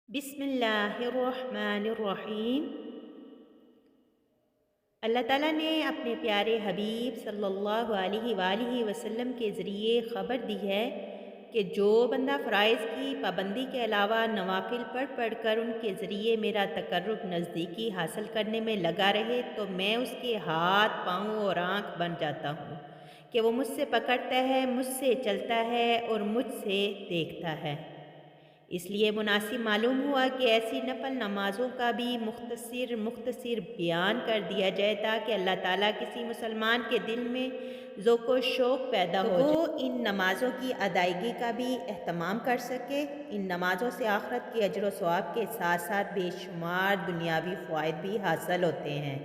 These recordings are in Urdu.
بسم اللہ الرحمن الرحیم۔ اللہ تعالیٰ نے اپنے پیارے حبیب صلی اللہ علیہ وآلہ وسلم کے ذریعے خبر دی ہے کہ جو بندہ فرائض کی پابندی کے علاوہ نوافل پڑھ پڑھ کر ان کے ذریعے میرا تقرب نزدیکی حاصل کرنے میں لگا رہے تو میں اس کے ہاتھ پاؤں اور آنکھ بن جاتا ہوں کہ وہ مجھ سے پکڑتا ہے، مجھ سے چلتا ہے اور مجھ سے دیکھتا ہے۔ اس لیے مناسب معلوم ہوا کہ ایسی نفل نمازوں کا بھی مختصر بیان کر دیا جائے تاکہ اللہ تعالیٰ کسی مسلمان کے دل میں ذوق و شوق پیدا ہو جائے، وہ ان نمازوں کی ادائیگی کا بھی اہتمام کر سکے۔ ان نمازوں سے آخرت کے اجر و ثواب کے ساتھ ساتھ بے شمار دنیاوی فوائد بھی حاصل ہوتے ہیں۔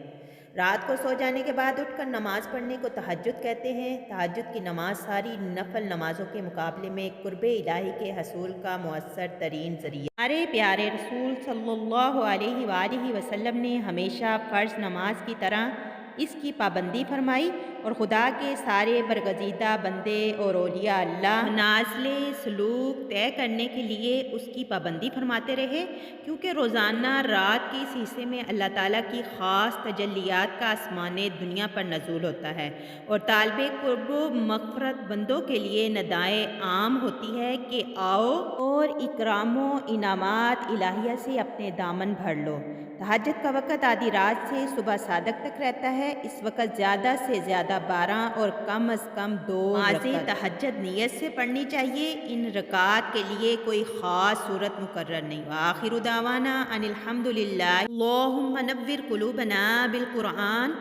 رات کو سو جانے کے بعد اٹھ کر نماز پڑھنے کو تہجد کہتے ہیں۔ تہجد کی نماز ساری نفل نمازوں کے مقابلے میں قرب الہی کے حصول کا مؤثر ترین ذریعہ۔ ہمارے پیارے رسول صلی اللہ علیہ وآلہ وسلم نے ہمیشہ فرض نماز کی طرح اس کی پابندی فرمائی اور خدا کے سارے برگزیدہ بندے اور اولیاء اللہ منازل سلوک طے کرنے کے لیے اس کی پابندی فرماتے رہے، کیونکہ روزانہ رات کے اس حصے میں اللہ تعالیٰ کی خاص تجلیات کا آسمان دنیا پر نزول ہوتا ہے اور طالب قرب و مغفرت بندوں کے لیے ندائیں عام ہوتی ہے کہ آؤ اور اکرام و انعامات الہیہ سے اپنے دامن بھر لو۔ تہجد کا وقت آدھی رات سے صبح صادق تک رہتا ہے۔ اس وقت زیادہ سے زیادہ 12 اور کم از کم 2 رکعت تہجد نیت سے پڑھنی چاہیے۔ ان رکعات کے لیے کوئی خاص صورت مقرر نہیں۔ وآخر دعوانا ان الحمد للہ اللہم نور قلوبنا بالقرآن۔